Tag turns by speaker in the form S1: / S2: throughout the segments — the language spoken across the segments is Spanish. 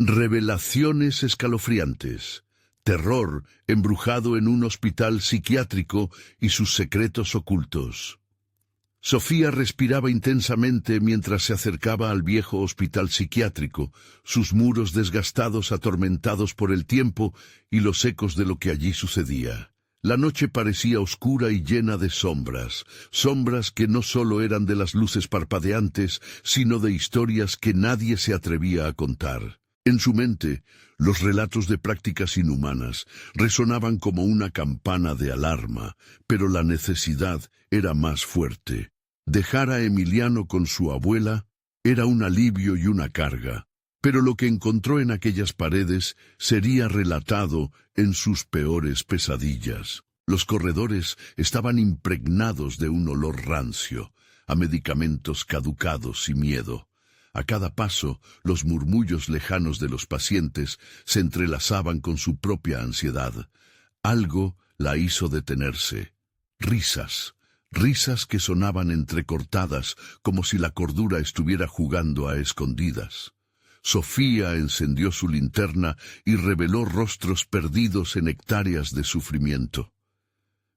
S1: Revelaciones escalofriantes. Terror embrujado en un hospital psiquiátrico y sus secretos ocultos. Sofía respiraba intensamente mientras se acercaba al viejo hospital psiquiátrico, sus muros desgastados, atormentados por el tiempo y los ecos de lo que allí sucedía. La noche parecía oscura y llena de sombras, sombras que no solo eran de las luces parpadeantes, sino de historias que nadie se atrevía a contar. En su mente, los relatos de prácticas inhumanas resonaban como una campana de alarma, pero la necesidad era más fuerte. Dejar a Emiliano con su abuela era un alivio y una carga, pero lo que encontró en aquellas paredes sería relatado en sus peores pesadillas. Los corredores estaban impregnados de un olor rancio, a medicamentos caducados y miedo. A cada paso, los murmullos lejanos de los pacientes se entrelazaban con su propia ansiedad. Algo la hizo detenerse. Risas que sonaban entrecortadas, como si la cordura estuviera jugando a escondidas. Sofía encendió su linterna y reveló rostros perdidos en hectáreas de sufrimiento.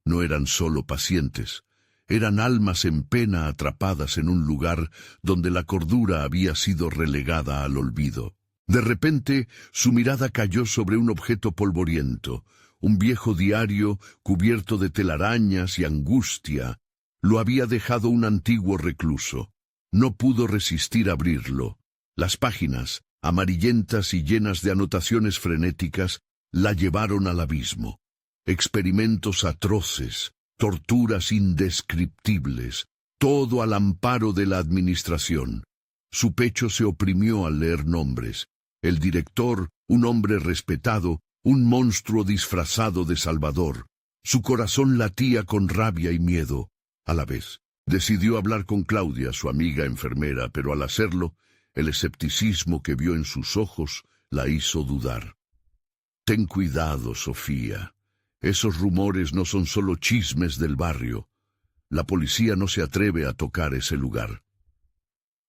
S1: No eran solo pacientes. Eran almas en pena atrapadas en un lugar donde la cordura había sido relegada al olvido. De repente, su mirada cayó sobre un objeto polvoriento, un viejo diario cubierto de telarañas y angustia. Lo había dejado un antiguo recluso. No pudo resistir abrirlo. Las páginas, amarillentas y llenas de anotaciones frenéticas, la llevaron al abismo. Experimentos atroces, torturas indescriptibles, todo al amparo de la administración. Su pecho se oprimió al leer nombres. El director, un hombre respetado, un monstruo disfrazado de salvador. Su corazón latía con rabia y miedo. A la vez, decidió hablar con Claudia, su amiga enfermera, pero al hacerlo, el escepticismo que vio en sus ojos la hizo dudar. «Ten cuidado, Sofía. Esos rumores no son solo chismes del barrio. La policía no se atreve a tocar ese lugar».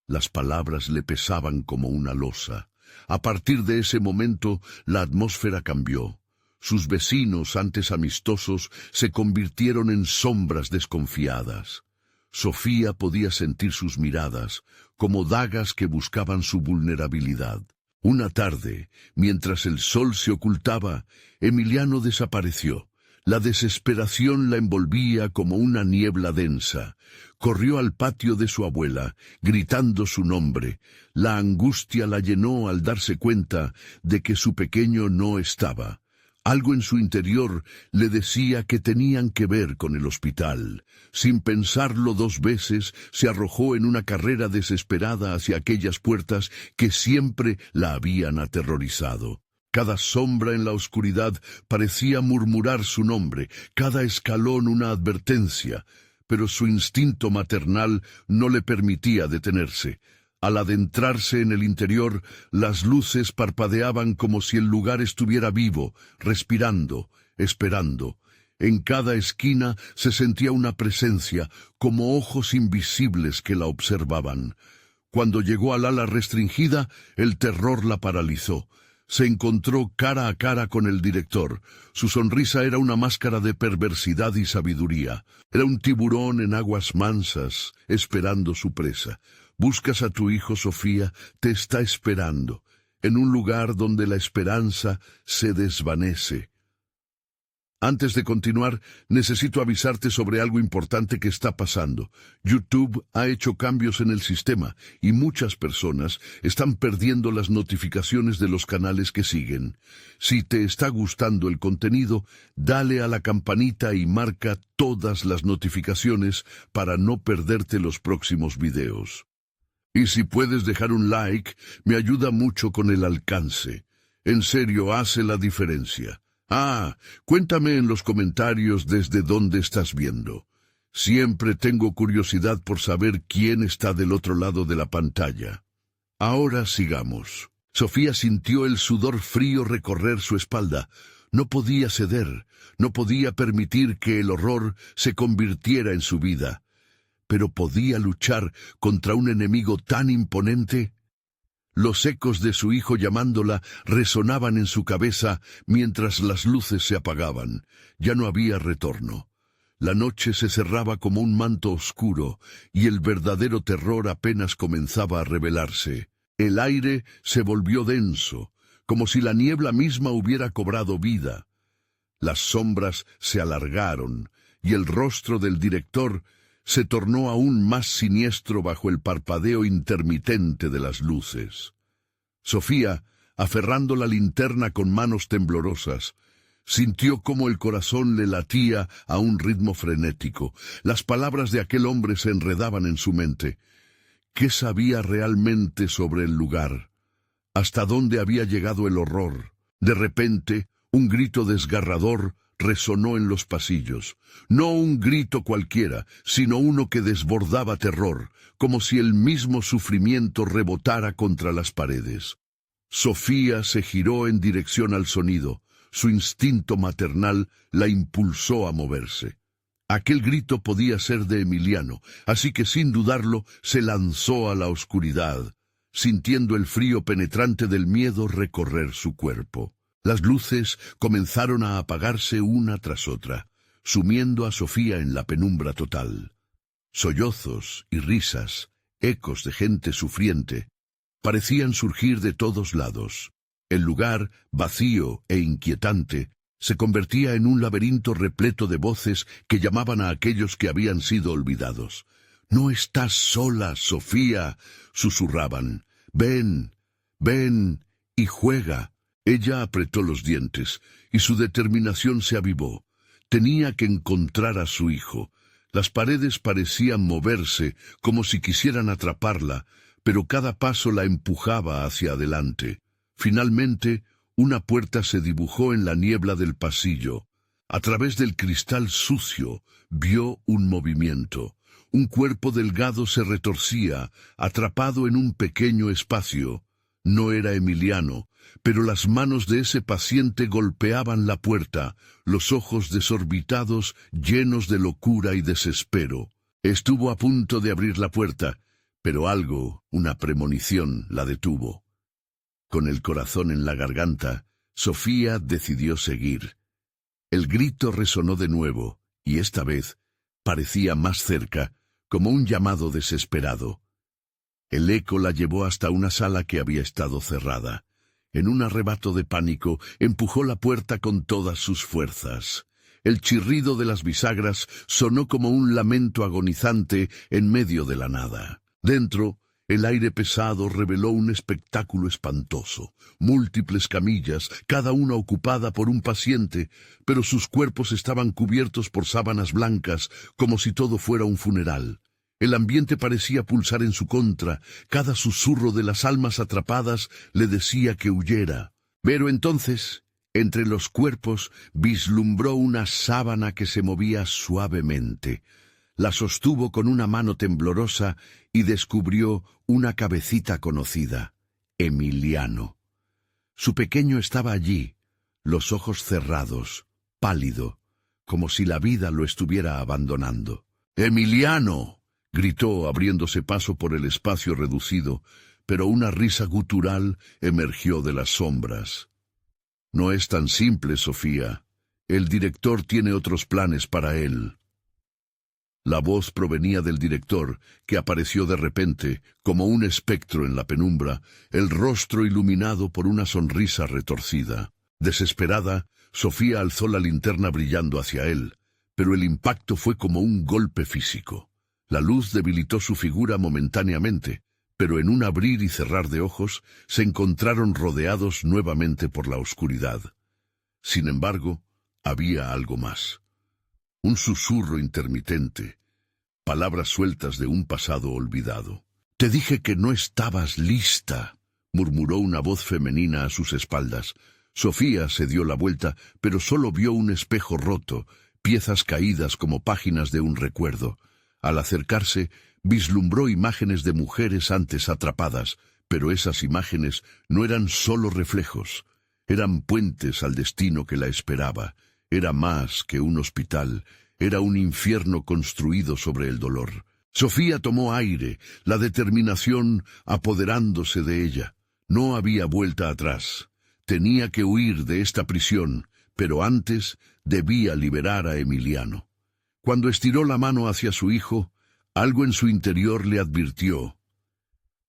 S1: Las palabras le pesaban como una losa. A partir de ese momento, la atmósfera cambió. Sus vecinos, antes amistosos, se convirtieron en sombras desconfiadas. Sofía podía sentir sus miradas, como dagas que buscaban su vulnerabilidad. Una tarde, mientras el sol se ocultaba, Emiliano desapareció. La desesperación la envolvía como una niebla densa. Corrió al patio de su abuela, gritando su nombre. La angustia la llenó al darse cuenta de que su pequeño no estaba. Algo en su interior le decía que tenían que ver con el hospital. Sin pensarlo dos veces, se arrojó en una carrera desesperada hacia aquellas puertas que siempre la habían aterrorizado. Cada sombra en la oscuridad parecía murmurar su nombre, cada escalón una advertencia, pero su instinto maternal no le permitía detenerse. Al adentrarse en el interior, las luces parpadeaban como si el lugar estuviera vivo, respirando, esperando. En cada esquina se sentía una presencia, como ojos invisibles que la observaban. Cuando llegó al ala restringida, el terror la paralizó. Se encontró cara a cara con el director. Su sonrisa era una máscara de perversidad y sabiduría. Era un tiburón en aguas mansas, esperando su presa. «Buscas a tu hijo, Sofía, te está esperando, en un lugar donde la esperanza se desvanece». Antes de continuar, necesito avisarte sobre algo importante que está pasando. YouTube ha hecho cambios en el sistema y muchas personas están perdiendo las notificaciones de los canales que siguen. Si te está gustando el contenido, dale a la campanita y marca todas las notificaciones para no perderte los próximos videos. Y si puedes dejar un like, me ayuda mucho con el alcance. En serio, hace la diferencia. Cuéntame en los comentarios desde dónde estás viendo. Siempre tengo curiosidad por saber quién está del otro lado de la pantalla. Ahora sigamos. Sofía sintió el sudor frío recorrer su espalda. No podía ceder, no podía permitir que el horror se convirtiera en su vida. Pero podía luchar contra un enemigo tan imponente. Los ecos de su hijo llamándola resonaban en su cabeza mientras las luces se apagaban. Ya no había retorno. La noche se cerraba como un manto oscuro, y el verdadero terror apenas comenzaba a revelarse. El aire se volvió denso, como si la niebla misma hubiera cobrado vida. Las sombras se alargaron, y el rostro del director se tornó aún más siniestro bajo el parpadeo intermitente de las luces. Sofía, aferrando la linterna con manos temblorosas, sintió cómo el corazón le latía a un ritmo frenético. Las palabras de aquel hombre se enredaban en su mente. ¿Qué sabía realmente sobre el lugar? ¿Hasta dónde había llegado el horror? De repente, un grito desgarrador resonó en los pasillos. No un grito cualquiera, sino uno que desbordaba terror, como si el mismo sufrimiento rebotara contra las paredes. Sofía se giró en dirección al sonido. Su instinto maternal la impulsó a moverse. Aquel grito podía ser de Emiliano, así que sin dudarlo se lanzó a la oscuridad, sintiendo el frío penetrante del miedo recorrer su cuerpo. Las luces comenzaron a apagarse una tras otra, sumiendo a Sofía en la penumbra total. Sollozos y risas, ecos de gente sufriente, parecían surgir de todos lados. El lugar, vacío e inquietante, se convertía en un laberinto repleto de voces que llamaban a aquellos que habían sido olvidados. «No estás sola, Sofía», susurraban. «Ven, ven y juega». Ella apretó los dientes, y su determinación se avivó. Tenía que encontrar a su hijo. Las paredes parecían moverse, como si quisieran atraparla, pero cada paso la empujaba hacia adelante. Finalmente, una puerta se dibujó en la niebla del pasillo. A través del cristal sucio, vio un movimiento. Un cuerpo delgado se retorcía, atrapado en un pequeño espacio. No era Emiliano, pero las manos de ese paciente golpeaban la puerta, los ojos desorbitados, llenos de locura y desespero. Estuvo a punto de abrir la puerta, pero algo, una premonición, la detuvo. Con el corazón en la garganta, Sofía decidió seguir. El grito resonó de nuevo, y esta vez parecía más cerca, como un llamado desesperado. El eco la llevó hasta una sala que había estado cerrada. En un arrebato de pánico, empujó la puerta con todas sus fuerzas. El chirrido de las bisagras sonó como un lamento agonizante en medio de la nada. Dentro, el aire pesado reveló un espectáculo espantoso. Múltiples camillas, cada una ocupada por un paciente, pero sus cuerpos estaban cubiertos por sábanas blancas, como si todo fuera un funeral. El ambiente parecía pulsar en su contra. Cada susurro de las almas atrapadas le decía que huyera. Pero entonces, entre los cuerpos, vislumbró una sábana que se movía suavemente. La sostuvo con una mano temblorosa y descubrió una cabecita conocida, Emiliano. Su pequeño estaba allí, los ojos cerrados, pálido, como si la vida lo estuviera abandonando. «¡Emiliano!», gritó abriéndose paso por el espacio reducido, pero una risa gutural emergió de las sombras. «No es tan simple, Sofía. El director tiene otros planes para él». La voz provenía del director, que apareció de repente, como un espectro en la penumbra, el rostro iluminado por una sonrisa retorcida. Desesperada, Sofía alzó la linterna brillando hacia él, pero el impacto fue como un golpe físico. La luz debilitó su figura momentáneamente, pero en un abrir y cerrar de ojos se encontraron rodeados nuevamente por la oscuridad. Sin embargo, había algo más. Un susurro intermitente, palabras sueltas de un pasado olvidado. «Te dije que no estabas lista», murmuró una voz femenina a sus espaldas. Sofía se dio la vuelta, pero solo vio un espejo roto, piezas caídas como páginas de un recuerdo. Al acercarse, vislumbró imágenes de mujeres antes atrapadas, pero esas imágenes no eran solo reflejos, eran puentes al destino que la esperaba. Era más que un hospital, era un infierno construido sobre el dolor. Sofía tomó aire, la determinación apoderándose de ella. No había vuelta atrás. Tenía que huir de esta prisión, pero antes debía liberar a Emiliano. Cuando estiró la mano hacia su hijo, algo en su interior le advirtió: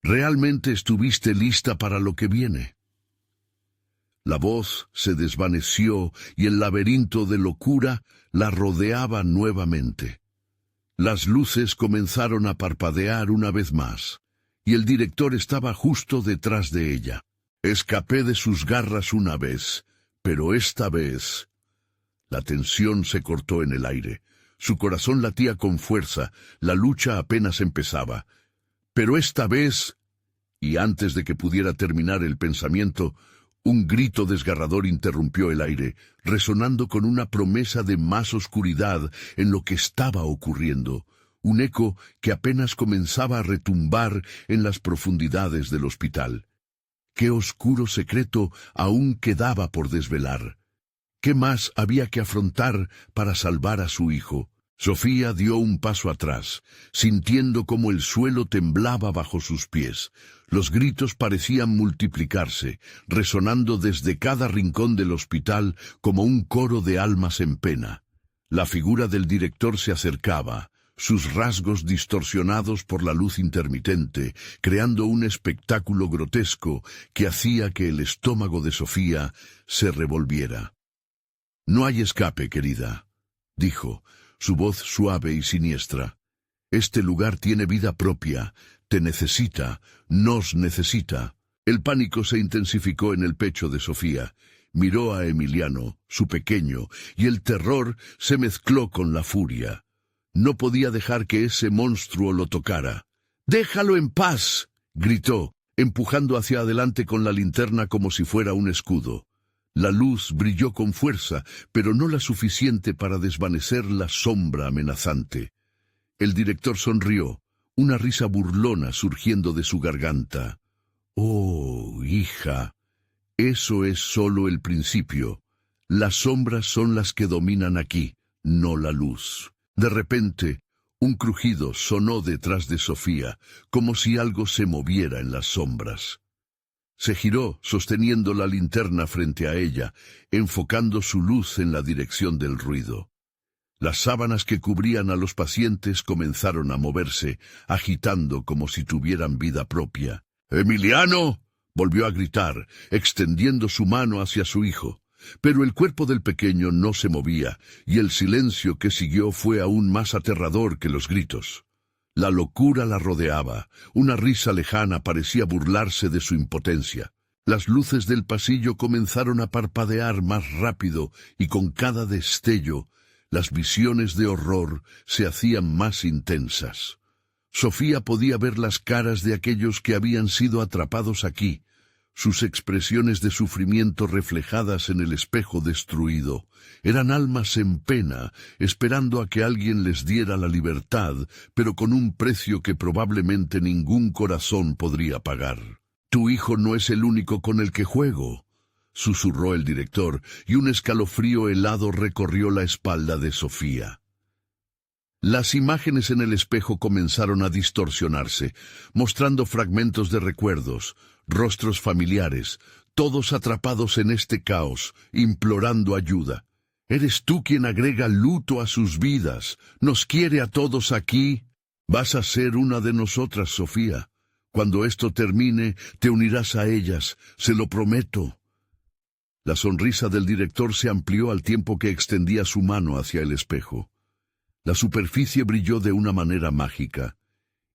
S1: ¿realmente estuviste lista para lo que viene? La voz se desvaneció y el laberinto de locura la rodeaba nuevamente. Las luces comenzaron a parpadear una vez más, y el director estaba justo detrás de ella. Escapé de sus garras una vez, pero esta vez... La tensión se cortó en el aire. Su corazón latía con fuerza, la lucha apenas empezaba. Pero esta vez... Y antes de que pudiera terminar el pensamiento, un grito desgarrador interrumpió el aire, resonando con una promesa de más oscuridad en lo que estaba ocurriendo, un eco que apenas comenzaba a retumbar en las profundidades del hospital. ¿Qué oscuro secreto aún quedaba por desvelar? ¿Qué más había que afrontar para salvar a su hijo? Sofía dio un paso atrás, sintiendo cómo el suelo temblaba bajo sus pies. Los gritos parecían multiplicarse, resonando desde cada rincón del hospital como un coro de almas en pena. La figura del director se acercaba, sus rasgos distorsionados por la luz intermitente, creando un espectáculo grotesco que hacía que el estómago de Sofía se revolviera. «No hay escape, querida», dijo, su voz suave y siniestra. «Este lugar tiene vida propia, te necesita, nos necesita». El pánico se intensificó en el pecho de Sofía. Miró a Emiliano, su pequeño, y el terror se mezcló con la furia. No podía dejar que ese monstruo lo tocara. «¡Déjalo en paz!», gritó, empujando hacia adelante con la linterna como si fuera un escudo. La luz brilló con fuerza, pero no la suficiente para desvanecer la sombra amenazante. El director sonrió, una risa burlona surgiendo de su garganta. «Oh, hija, eso es solo el principio. Las sombras son las que dominan aquí, no la luz». De repente, un crujido sonó detrás de Sofía, como si algo se moviera en las sombras. Se giró, sosteniendo la linterna frente a ella, enfocando su luz en la dirección del ruido. Las sábanas que cubrían a los pacientes comenzaron a moverse, agitando como si tuvieran vida propia. «¡Emiliano!», volvió a gritar, extendiendo su mano hacia su hijo. Pero el cuerpo del pequeño no se movía, y el silencio que siguió fue aún más aterrador que los gritos. La locura la rodeaba, una risa lejana parecía burlarse de su impotencia. Las luces del pasillo comenzaron a parpadear más rápido, y con cada destello, las visiones de horror se hacían más intensas. Sofía podía ver las caras de aquellos que habían sido atrapados aquí, sus expresiones de sufrimiento reflejadas en el espejo destruido. Eran almas en pena, esperando a que alguien les diera la libertad, pero con un precio que probablemente ningún corazón podría pagar. «Tu hijo no es el único con el que juego», susurró el director, y un escalofrío helado recorrió la espalda de Sofía. Las imágenes en el espejo comenzaron a distorsionarse, mostrando fragmentos de recuerdos, rostros familiares, todos atrapados en este caos, implorando ayuda. «Eres tú quien agrega luto a sus vidas, nos quiere a todos aquí. Vas a ser una de nosotras, Sofía. Cuando esto termine, te unirás a ellas, se lo prometo». La sonrisa del director se amplió al tiempo que extendía su mano hacia el espejo. La superficie brilló de una manera mágica,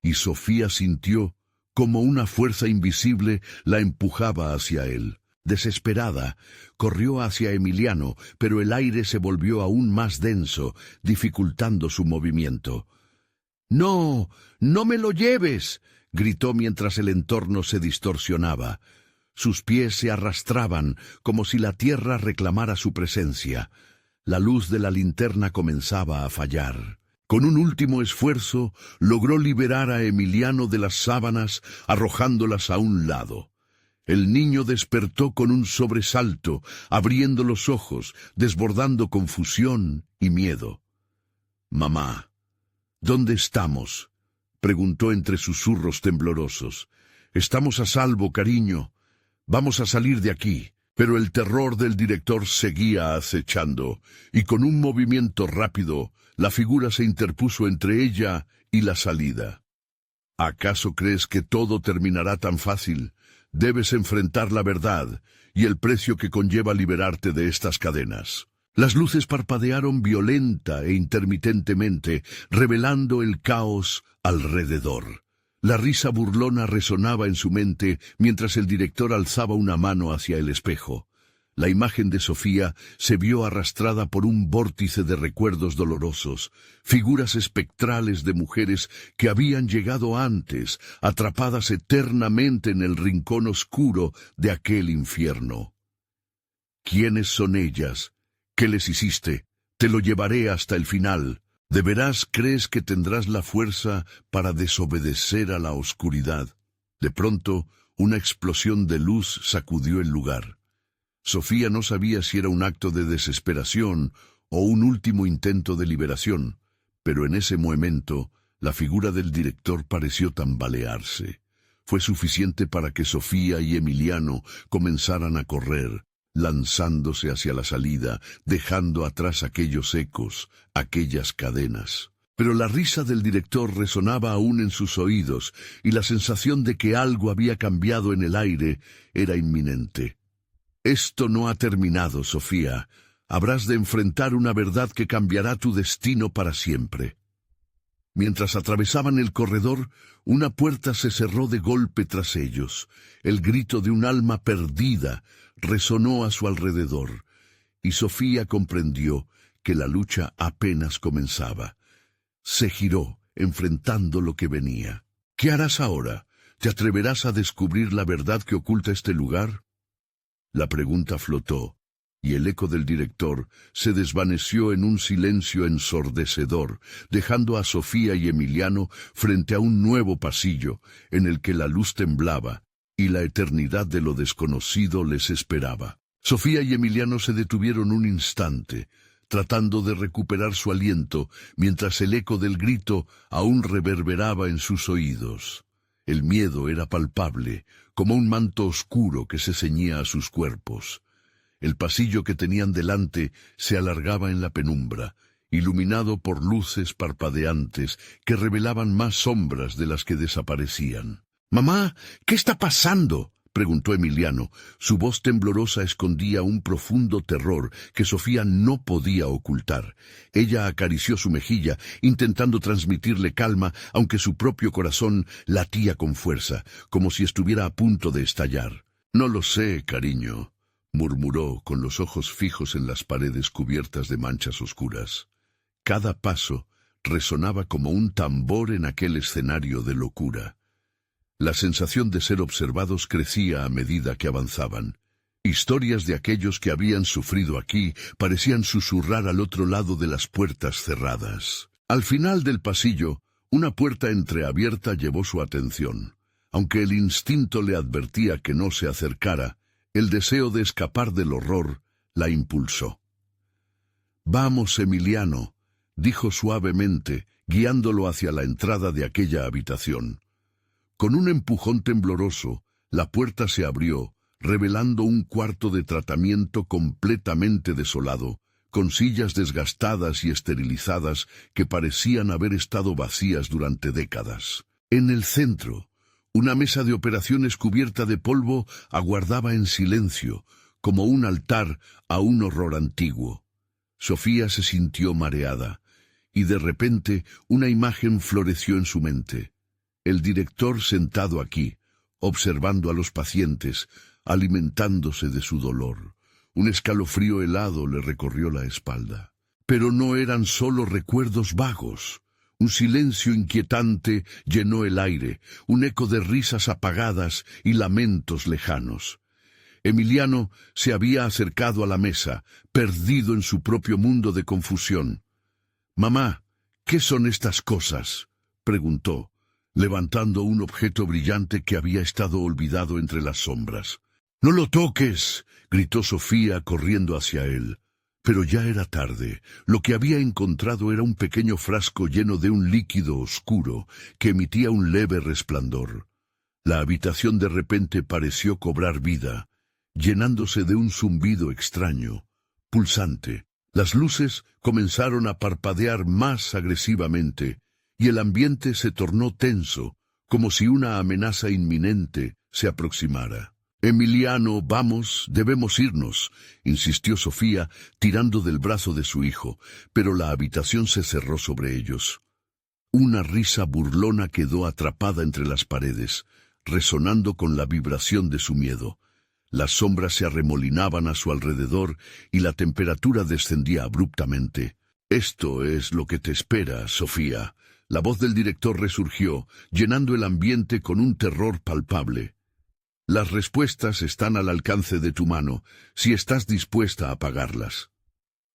S1: y Sofía sintió como una fuerza invisible la empujaba hacia él. Desesperada, corrió hacia Emiliano, pero el aire se volvió aún más denso, dificultando su movimiento. «¡No! ¡No me lo lleves!», gritó mientras el entorno se distorsionaba. Sus pies se arrastraban, como si la tierra reclamara su presencia. La luz de la linterna comenzaba a fallar. Con un último esfuerzo, logró liberar a Emiliano de las sábanas, arrojándolas a un lado. El niño despertó con un sobresalto, abriendo los ojos, desbordando confusión y miedo. «Mamá, ¿dónde estamos?», preguntó entre susurros temblorosos. «Estamos a salvo, cariño. Vamos a salir de aquí. Pero el terror del director seguía acechando, y con un movimiento rápido, la figura se interpuso entre ella y la salida. ¿Acaso crees que todo terminará tan fácil? Debes enfrentar la verdad y el precio que conlleva liberarte de estas cadenas. Las luces parpadearon violenta e intermitentemente, revelando el caos alrededor. La risa burlona resonaba en su mente mientras el director alzaba una mano hacia el espejo. La imagen de Sofía se vio arrastrada por un vórtice de recuerdos dolorosos, figuras espectrales de mujeres que habían llegado antes, atrapadas eternamente en el rincón oscuro de aquel infierno. ¿Quiénes son ellas? ¿Qué les hiciste? Te lo llevaré hasta el final. ¿De veras crees que tendrás la fuerza para desobedecer a la oscuridad? De pronto, una explosión de luz sacudió el lugar. Sofía no sabía si era un acto de desesperación o un último intento de liberación, pero en ese momento, la figura del director pareció tambalearse. Fue suficiente para que Sofía y Emiliano comenzaran a correr, lanzándose hacia la salida, dejando atrás aquellos ecos, aquellas cadenas. Pero la risa del director resonaba aún en sus oídos, y la sensación de que algo había cambiado en el aire era inminente. Esto no ha terminado, Sofía. Habrás de enfrentar una verdad que cambiará tu destino para siempre. Mientras atravesaban el corredor, una puerta se cerró de golpe tras ellos. El grito de un alma perdida resonó a su alrededor, y Sofía comprendió que la lucha apenas comenzaba. Se giró, enfrentando lo que venía. ¿Qué harás ahora? ¿Te atreverás a descubrir la verdad que oculta este lugar? La pregunta flotó, y el eco del director se desvaneció en un silencio ensordecedor, dejando a Sofía y Emiliano frente a un nuevo pasillo en el que la luz temblaba y la eternidad de lo desconocido les esperaba. Sofía y Emiliano se detuvieron un instante, tratando de recuperar su aliento, mientras el eco del grito aún reverberaba en sus oídos. El miedo era palpable, como un manto oscuro que se ceñía a sus cuerpos. El pasillo que tenían delante se alargaba en la penumbra, iluminado por luces parpadeantes que revelaban más sombras de las que desaparecían. «Mamá, ¿qué está pasando?», preguntó Emiliano. Su voz temblorosa escondía un profundo terror que Sofía no podía ocultar. Ella acarició su mejilla, intentando transmitirle calma, aunque su propio corazón latía con fuerza, como si estuviera a punto de estallar. «No lo sé, cariño», murmuró, con los ojos fijos en las paredes cubiertas de manchas oscuras. Cada paso resonaba como un tambor en aquel escenario de locura. La sensación de ser observados crecía a medida que avanzaban. Historias de aquellos que habían sufrido aquí parecían susurrar al otro lado de las puertas cerradas. Al final del pasillo, una puerta entreabierta llevó su atención. Aunque el instinto le advertía que no se acercara, el deseo de escapar del horror la impulsó. «Vamos, Emiliano», dijo suavemente, guiándolo hacia la entrada de aquella habitación. Con un empujón tembloroso, la puerta se abrió, revelando un cuarto de tratamiento completamente desolado, con sillas desgastadas y esterilizadas que parecían haber estado vacías durante décadas. En el centro, una mesa de operaciones cubierta de polvo aguardaba en silencio, como un altar a un horror antiguo. Sofía se sintió mareada, y de repente una imagen floreció en su mente. El director sentado aquí, observando a los pacientes, alimentándose de su dolor. Un escalofrío helado le recorrió la espalda. Pero no eran solo recuerdos vagos. Un silencio inquietante llenó el aire, un eco de risas apagadas y lamentos lejanos. Emiliano se había acercado a la mesa, perdido en su propio mundo de confusión. «Mamá, ¿qué son estas cosas?», preguntó, levantando un objeto brillante que había estado olvidado entre las sombras. «¡No lo toques!», gritó Sofía corriendo hacia él. Pero ya era tarde. Lo que había encontrado era un pequeño frasco lleno de un líquido oscuro que emitía un leve resplandor. La habitación de repente pareció cobrar vida, llenándose de un zumbido extraño, pulsante. Las luces comenzaron a parpadear más agresivamente, y el ambiente se tornó tenso, como si una amenaza inminente se aproximara. «Emiliano, vamos, debemos irnos», insistió Sofía, tirando del brazo de su hijo, pero la habitación se cerró sobre ellos. Una risa burlona quedó atrapada entre las paredes, resonando con la vibración de su miedo. Las sombras se arremolinaban a su alrededor y la temperatura descendía abruptamente. «Esto es lo que te espera, Sofía». La voz del director resurgió, llenando el ambiente con un terror palpable. «Las respuestas están al alcance de tu mano, si estás dispuesta a pagarlas».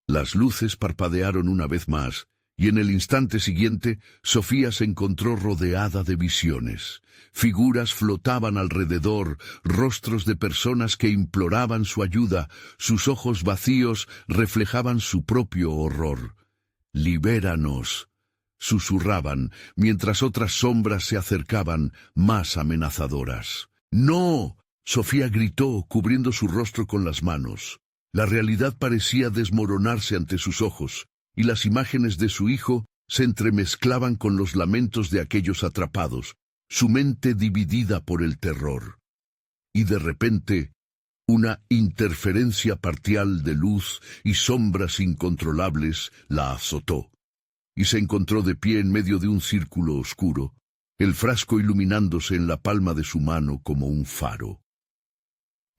S1: Las luces parpadearon una vez más, y en el instante siguiente, Sofía se encontró rodeada de visiones. Figuras flotaban alrededor, rostros de personas que imploraban su ayuda, sus ojos vacíos reflejaban su propio horror. «Libéranos», susurraban, mientras otras sombras se acercaban, más amenazadoras. «¡No!», Sofía gritó, cubriendo su rostro con las manos. La realidad parecía desmoronarse ante sus ojos, y las imágenes de su hijo se entremezclaban con los lamentos de aquellos atrapados, su mente dividida por el terror. Y de repente, una interferencia parcial de luz y sombras incontrolables la azotó, y se encontró de pie en medio de un círculo oscuro, el frasco iluminándose en la palma de su mano como un faro.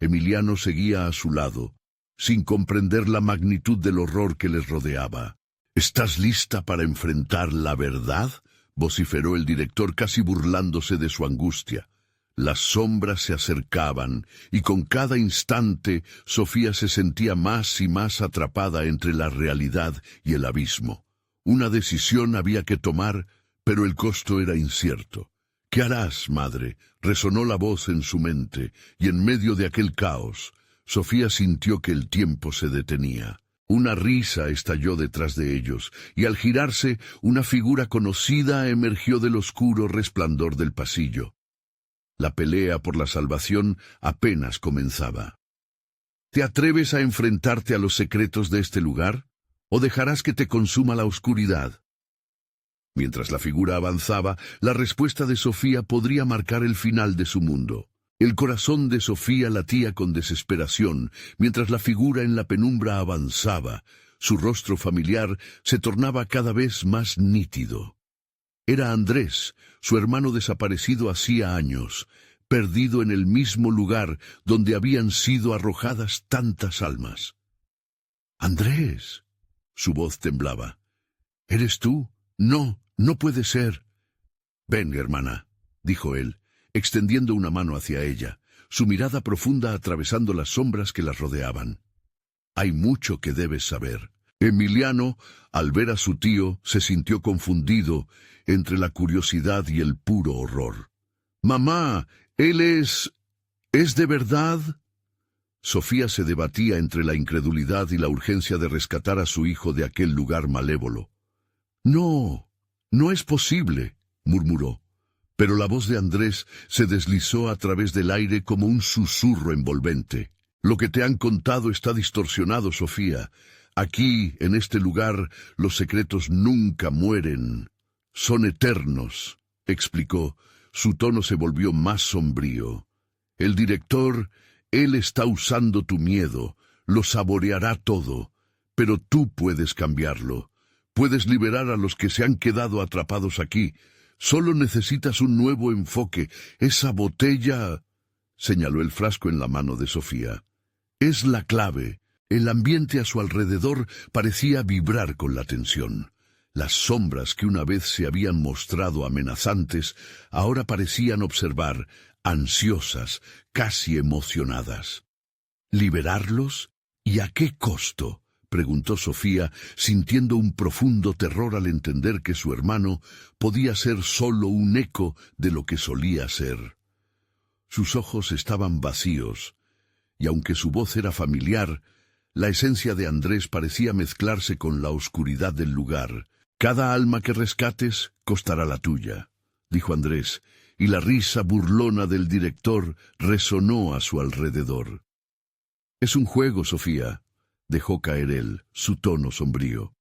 S1: Emiliano seguía a su lado, sin comprender la magnitud del horror que les rodeaba. «¿Estás lista para enfrentar la verdad?», vociferó el director, casi burlándose de su angustia. Las sombras se acercaban, y con cada instante Sofía se sentía más y más atrapada entre la realidad y el abismo. Una decisión había que tomar, pero el costo era incierto. «¿Qué harás, madre?», resonó la voz en su mente, y en medio de aquel caos, Sofía sintió que el tiempo se detenía. Una risa estalló detrás de ellos, y al girarse, una figura conocida emergió del oscuro resplandor del pasillo. La pelea por la salvación apenas comenzaba. «¿Te atreves a enfrentarte a los secretos de este lugar? ¿O dejarás que te consuma la oscuridad?». Mientras la figura avanzaba, la respuesta de Sofía podría marcar el final de su mundo. El corazón de Sofía latía con desesperación, mientras la figura en la penumbra avanzaba. Su rostro familiar se tornaba cada vez más nítido. Era Andrés, su hermano desaparecido hacía años, perdido en el mismo lugar donde habían sido arrojadas tantas almas. «Andrés», su voz temblaba. «¿Eres tú? No, no puede ser». «Ven, hermana», dijo él, extendiendo una mano hacia ella, su mirada profunda atravesando las sombras que las rodeaban. «Hay mucho que debes saber». Emiliano, al ver a su tío, se sintió confundido entre la curiosidad y el puro horror. «Mamá, ¿él es de verdad?». Sofía se debatía entre la incredulidad y la urgencia de rescatar a su hijo de aquel lugar malévolo. «No, no es posible», murmuró. Pero la voz de Andrés se deslizó a través del aire como un susurro envolvente. «Lo que te han contado está distorsionado, Sofía. Aquí, en este lugar, los secretos nunca mueren. Son eternos», explicó. Su tono se volvió más sombrío. «El director, él está usando tu miedo, lo saboreará todo, pero tú puedes cambiarlo. Puedes liberar a los que se han quedado atrapados aquí. Solo necesitas un nuevo enfoque. Esa botella», señaló el frasco en la mano de Sofía, «es la clave». El ambiente a su alrededor parecía vibrar con la tensión. Las sombras que una vez se habían mostrado amenazantes, ahora parecían observar, ansiosas, casi emocionadas. «¿Liberarlos? ¿Y a qué costo?», preguntó Sofía, sintiendo un profundo terror al entender que su hermano podía ser solo un eco de lo que solía ser. Sus ojos estaban vacíos, y aunque su voz era familiar, la esencia de Andrés parecía mezclarse con la oscuridad del lugar. «Cada alma que rescates costará la tuya», dijo Andrés, y la risa burlona del director resonó a su alrededor. «Es un juego, Sofía», dejó caer él, su tono sombrío.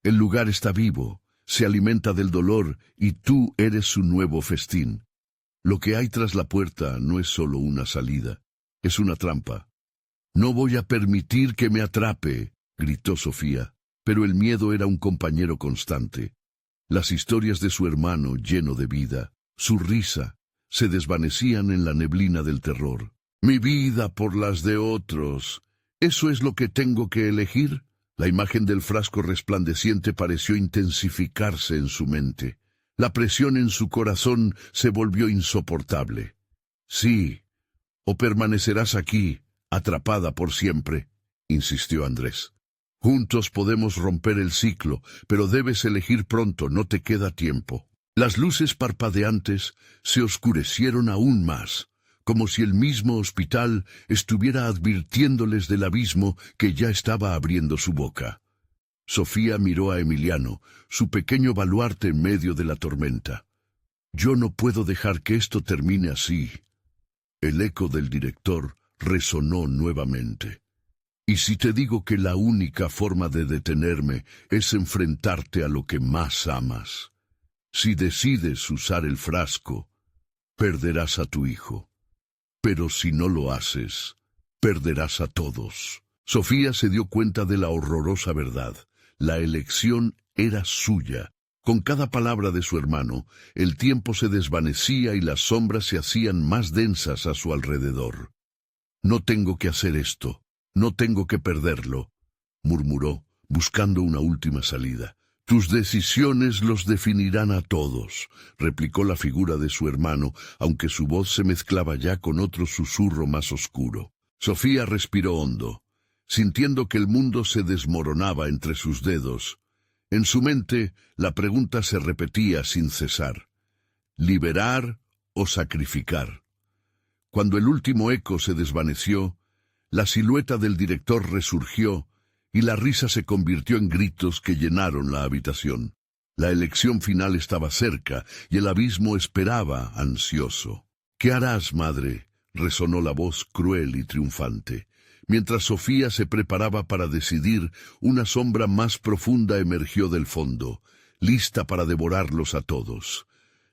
S1: «El lugar está vivo, se alimenta del dolor y tú eres su nuevo festín. Lo que hay tras la puerta no es solo una salida, es una trampa». «No voy a permitir que me atrape», gritó Sofía, pero el miedo era un compañero constante. Las historias de su hermano lleno de vida, su risa, se desvanecían en la neblina del terror. «Mi vida por las de otros. ¿Eso es lo que tengo que elegir?». La imagen del frasco resplandeciente pareció intensificarse en su mente. La presión en su corazón se volvió insoportable. «Sí, o permanecerás aquí, atrapada por siempre», insistió Andrés. «Juntos podemos romper el ciclo, pero debes elegir pronto, no te queda tiempo». Las luces parpadeantes se oscurecieron aún más, como si el mismo hospital estuviera advirtiéndoles del abismo que ya estaba abriendo su boca. Sofía miró a Emiliano, su pequeño baluarte en medio de la tormenta. «Yo no puedo dejar que esto termine así». El eco del director resonó nuevamente. «¿Y si te digo que la única forma de detenerme es enfrentarte a lo que más amas? Si decides usar el frasco, perderás a tu hijo. Pero si no lo haces, perderás a todos». Sofía se dio cuenta de la horrorosa verdad. La elección era suya. Con cada palabra de su hermano, el tiempo se desvanecía y las sombras se hacían más densas a su alrededor. «No tengo que hacer esto, no tengo que perderlo», murmuró, buscando una última salida. «Tus decisiones los definirán a todos», replicó la figura de su hermano, aunque su voz se mezclaba ya con otro susurro más oscuro. Sofía respiró hondo, sintiendo que el mundo se desmoronaba entre sus dedos. En su mente, la pregunta se repetía sin cesar: ¿liberar o sacrificar? Cuando el último eco se desvaneció, la silueta del director resurgió y la risa se convirtió en gritos que llenaron la habitación. La elección final estaba cerca y el abismo esperaba, ansioso. «¿Qué harás, madre?», resonó la voz cruel y triunfante. Mientras Sofía se preparaba para decidir, una sombra más profunda emergió del fondo, lista para devorarlos a todos.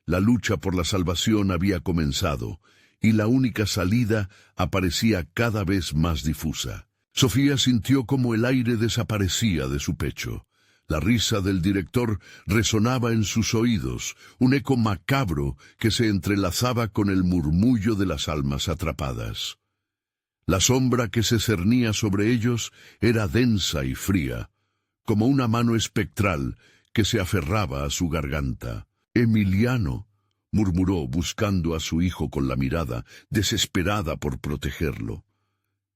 S1: La lucha por la salvación había comenzado, y la única salida aparecía cada vez más difusa. Sofía sintió como el aire desaparecía de su pecho. La risa del director resonaba en sus oídos, un eco macabro que se entrelazaba con el murmullo de las almas atrapadas. La sombra que se cernía sobre ellos era densa y fría, como una mano espectral que se aferraba a su garganta. «Emiliano», murmuró buscando a su hijo con la mirada, desesperada por protegerlo.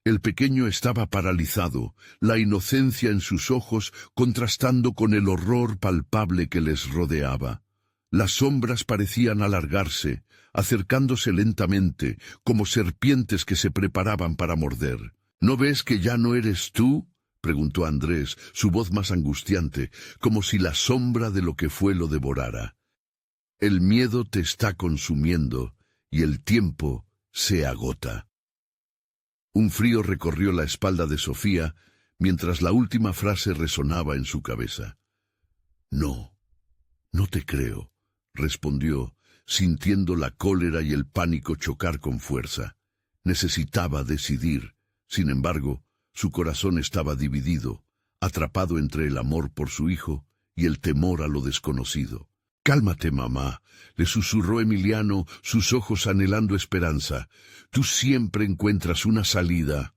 S1: El pequeño estaba paralizado, la inocencia en sus ojos contrastando con el horror palpable que les rodeaba. Las sombras parecían alargarse, acercándose lentamente, como serpientes que se preparaban para morder. «¿No ves que ya no eres tú?», preguntó Andrés, su voz más angustiante, como si la sombra de lo que fue lo devorara. «El miedo te está consumiendo y el tiempo se agota». Un frío recorrió la espalda de Sofía mientras la última frase resonaba en su cabeza. «No, no te creo», respondió, sintiendo la cólera y el pánico chocar con fuerza. Necesitaba decidir. Sin embargo, su corazón estaba dividido, atrapado entre el amor por su hijo y el temor a lo desconocido. «Cálmate, mamá», le susurró Emiliano, sus ojos anhelando esperanza. «Tú siempre encuentras una salida».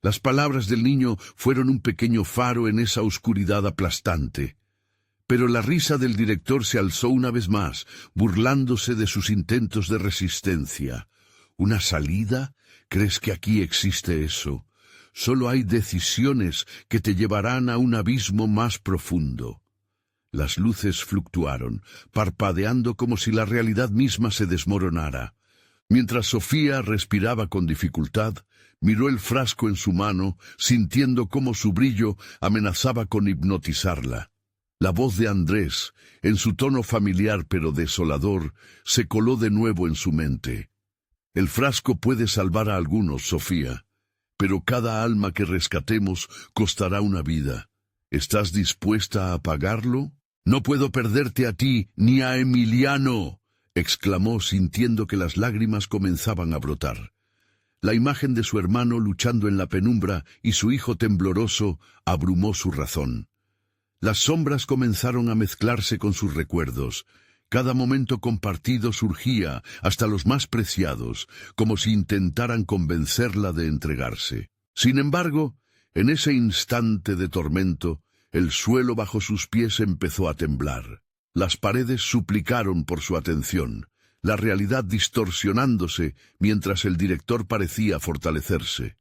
S1: Las palabras del niño fueron un pequeño faro en esa oscuridad aplastante. Pero la risa del director se alzó una vez más, burlándose de sus intentos de resistencia. «¿Una salida? ¿Crees que aquí existe eso? Solo hay decisiones que te llevarán a un abismo más profundo». Las luces fluctuaron, parpadeando como si la realidad misma se desmoronara. Mientras Sofía respiraba con dificultad, miró el frasco en su mano, sintiendo cómo su brillo amenazaba con hipnotizarla. La voz de Andrés, en su tono familiar pero desolador, se coló de nuevo en su mente. El frasco puede salvar a algunos, Sofía, pero cada alma que rescatemos costará una vida. ¿Estás dispuesta a pagarlo? No puedo perderte a ti ni a Emiliano, exclamó sintiendo que las lágrimas comenzaban a brotar. La imagen de su hermano luchando en la penumbra y su hijo tembloroso abrumó su razón. Las sombras comenzaron a mezclarse con sus recuerdos. Cada momento compartido surgía, hasta los más preciados, como si intentaran convencerla de entregarse. Sin embargo, en ese instante de tormento, el suelo bajo sus pies empezó a temblar. Las paredes suplicaron por su atención, la realidad distorsionándose mientras el director parecía fortalecerse.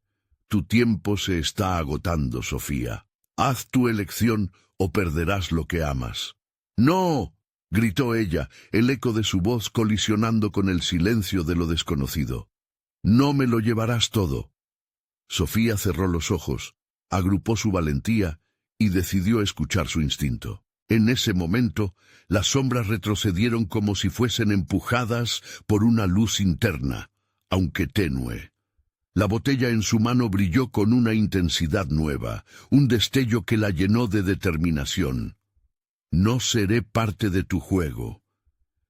S1: Tu tiempo se está agotando, Sofía. Haz tu elección o perderás lo que amas. ¡No!, gritó ella, el eco de su voz colisionando con el silencio de lo desconocido. «No me lo llevarás todo». Sofía cerró los ojos, agrupó su valentía y decidió escuchar su instinto. En ese momento, las sombras retrocedieron como si fuesen empujadas por una luz interna, aunque tenue. La botella en su mano brilló con una intensidad nueva, un destello que la llenó de determinación. «No seré parte de tu juego.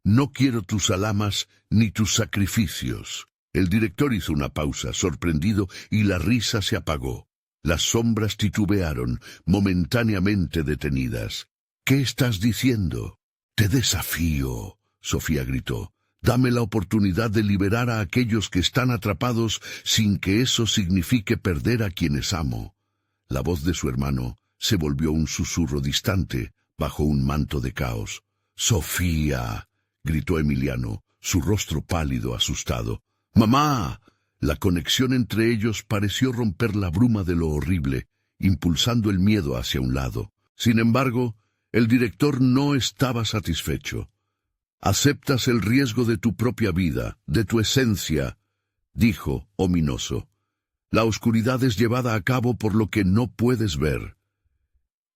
S1: No quiero tus alamas ni tus sacrificios». El director hizo una pausa, sorprendido, y la risa se apagó. Las sombras titubearon, momentáneamente detenidas. «¿Qué estás diciendo?» «Te desafío», Sofía gritó. «Dame la oportunidad de liberar a aquellos que están atrapados sin que eso signifique perder a quienes amo». La voz de su hermano se volvió un susurro distante, bajo un manto de caos. «Sofía», gritó Emiliano, su rostro pálido, asustado. «¡Mamá!». La conexión entre ellos pareció romper la bruma de lo horrible, impulsando el miedo hacia un lado. Sin embargo, el director no estaba satisfecho. «Aceptas el riesgo de tu propia vida, de tu esencia», dijo, ominoso. «La oscuridad es llevada a cabo por lo que no puedes ver».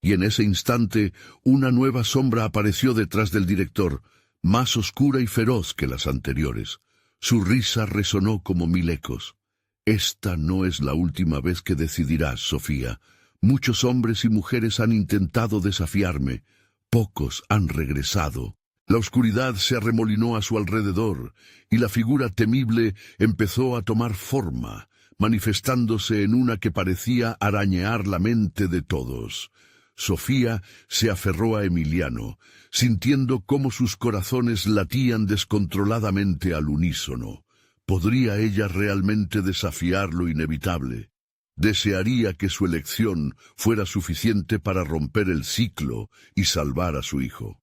S1: Y en ese instante, una nueva sombra apareció detrás del director, más oscura y feroz que las anteriores. Su risa resonó como 1000 ecos. «Esta no es la última vez que decidirás, Sofía. Muchos hombres y mujeres han intentado desafiarme. Pocos han regresado». La oscuridad se arremolinó a su alrededor, y la figura temible empezó a tomar forma, manifestándose en una que parecía arañar la mente de todos. Sofía se aferró a Emiliano, sintiendo cómo sus corazones latían descontroladamente al unísono. ¿Podría ella realmente desafiar lo inevitable? Desearía que su elección fuera suficiente para romper el ciclo y salvar a su hijo.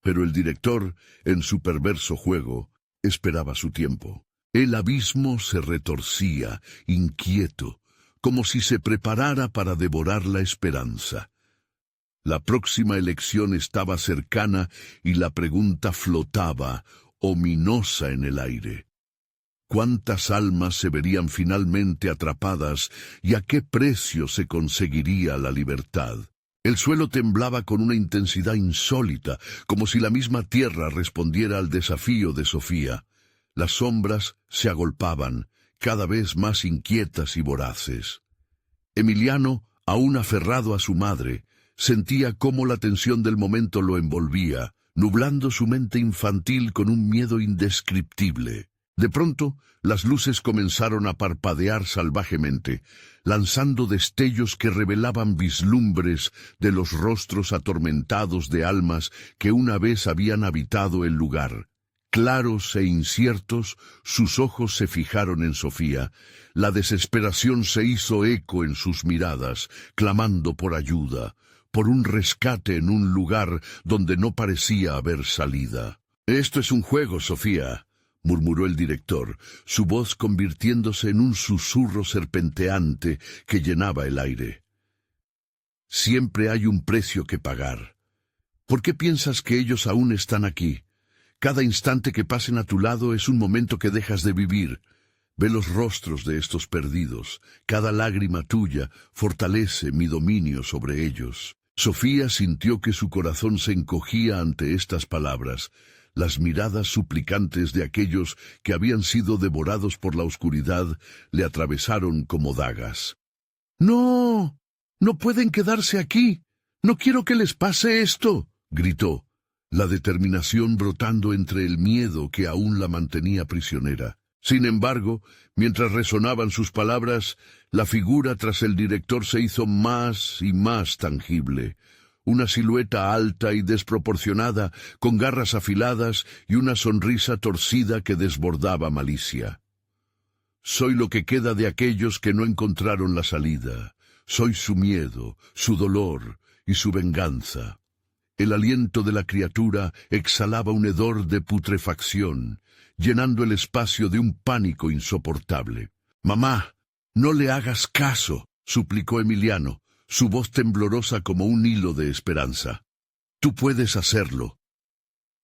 S1: Pero el director, en su perverso juego, esperaba su tiempo. El abismo se retorcía, inquieto, como si se preparara para devorar la esperanza. La próxima elección estaba cercana y la pregunta flotaba, ominosa en el aire. ¿Cuántas almas se verían finalmente atrapadas y a qué precio se conseguiría la libertad? El suelo temblaba con una intensidad insólita, como si la misma tierra respondiera al desafío de Sofía. Las sombras se agolpaban, cada vez más inquietas y voraces. Emiliano, aún aferrado a su madre, sentía cómo la tensión del momento lo envolvía, nublando su mente infantil con un miedo indescriptible. De pronto, las luces comenzaron a parpadear salvajemente, lanzando destellos que revelaban vislumbres de los rostros atormentados de almas que una vez habían habitado el lugar. Claros e inciertos, sus ojos se fijaron en Sofía. La desesperación se hizo eco en sus miradas, clamando por ayuda, por un rescate en un lugar donde no parecía haber salida. «Esto es un juego, Sofía», murmuró el director, su voz convirtiéndose en un susurro serpenteante que llenaba el aire. «Siempre hay un precio que pagar. ¿Por qué piensas que ellos aún están aquí? Cada instante que pasen a tu lado es un momento que dejas de vivir. Ve los rostros de estos perdidos. Cada lágrima tuya fortalece mi dominio sobre ellos. Sofía sintió que su corazón se encogía ante estas palabras. Las miradas suplicantes de aquellos que habían sido devorados por la oscuridad le atravesaron como dagas. «¡No! ¡No pueden quedarse aquí! ¡No quiero que les pase esto!», gritó, la determinación brotando entre el miedo que aún la mantenía prisionera. Sin embargo, mientras resonaban sus palabras, la figura tras el director se hizo más y más tangible. Una silueta alta y desproporcionada, con garras afiladas y una sonrisa torcida que desbordaba malicia. «Soy lo que queda de aquellos que no encontraron la salida. Soy su miedo, su dolor y su venganza». El aliento de la criatura exhalaba un hedor de putrefacción, llenando el espacio de un pánico insoportable. «Mamá, no le hagas caso», suplicó Emiliano, su voz temblorosa como un hilo de esperanza. «Tú puedes hacerlo».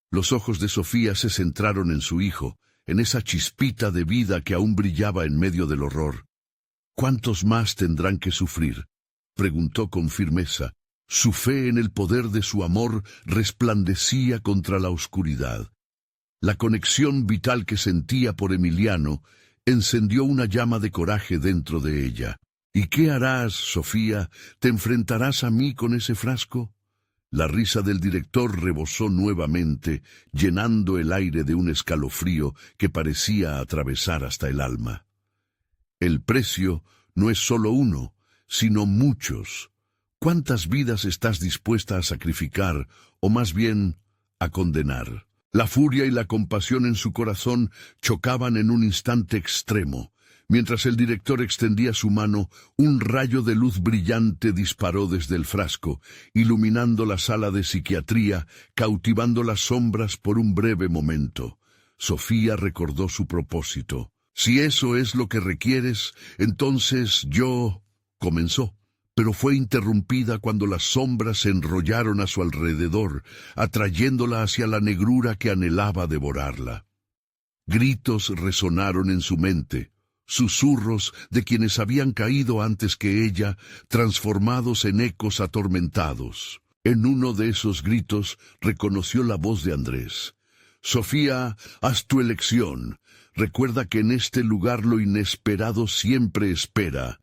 S1: Los ojos de Sofía se centraron en su hijo, en esa chispita de vida que aún brillaba en medio del horror. «¿Cuántos más tendrán que sufrir?», preguntó con firmeza. Su fe en el poder de su amor resplandecía contra la oscuridad. La conexión vital que sentía por Emiliano encendió una llama de coraje dentro de ella. «¿Y qué harás, Sofía? ¿Te enfrentarás a mí con ese frasco?». La risa del director rebosó nuevamente, llenando el aire de un escalofrío que parecía atravesar hasta el alma. «El precio no es solo uno, sino muchos. ¿Cuántas vidas estás dispuesta a sacrificar, o más bien, a condenar?». La furia y la compasión en su corazón chocaban en un instante extremo. Mientras el director extendía su mano, un rayo de luz brillante disparó desde el frasco, iluminando la sala de psiquiatría, cautivando las sombras por un breve momento. Sofía recordó su propósito. «Si eso es lo que requieres, entonces yo...», comenzó, pero fue interrumpida cuando las sombras se enrollaron a su alrededor, atrayéndola hacia la negrura que anhelaba devorarla. Gritos resonaron en su mente, susurros de quienes habían caído antes que ella, transformados en ecos atormentados. En uno de esos gritos reconoció la voz de Andrés. «Sofía, haz tu elección. Recuerda que en este lugar lo inesperado siempre espera.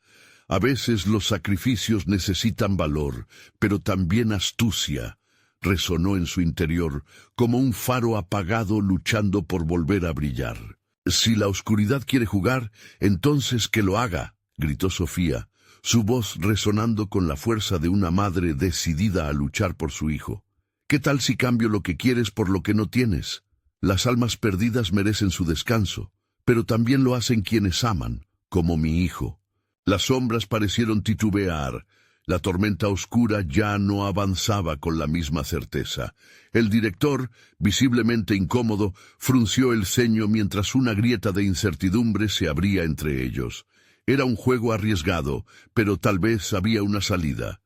S1: A veces los sacrificios necesitan valor, pero también astucia», resonó en su interior, como un faro apagado luchando por volver a brillar. «Si la oscuridad quiere jugar, entonces que lo haga», gritó Sofía, su voz resonando con la fuerza de una madre decidida a luchar por su hijo. «¿Qué tal si cambio lo que quieres por lo que no tienes? Las almas perdidas merecen su descanso, pero también lo hacen quienes aman, como mi hijo». Las sombras parecieron titubear. La tormenta oscura ya no avanzaba con la misma certeza. El director, visiblemente incómodo, frunció el ceño mientras una grieta de incertidumbre se abría entre ellos. Era un juego arriesgado, pero tal vez había una salida.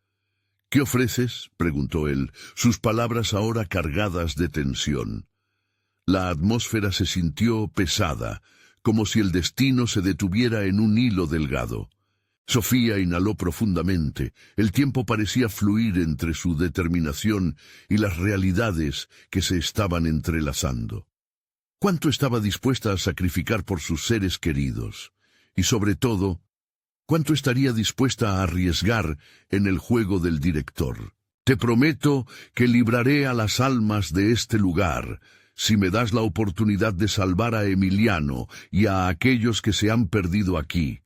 S1: «¿Qué ofreces?», preguntó él, sus palabras ahora cargadas de tensión. La atmósfera se sintió pesada, como si el destino se detuviera en un hilo delgado. Sofía inhaló profundamente. El tiempo parecía fluir entre su determinación y las realidades que se estaban entrelazando. ¿Cuánto estaba dispuesta a sacrificar por sus seres queridos? Y sobre todo, ¿cuánto estaría dispuesta a arriesgar en el juego del director? «Te prometo que libraré a las almas de este lugar, si me das la oportunidad de salvar a Emiliano y a aquellos que se han perdido aquí»,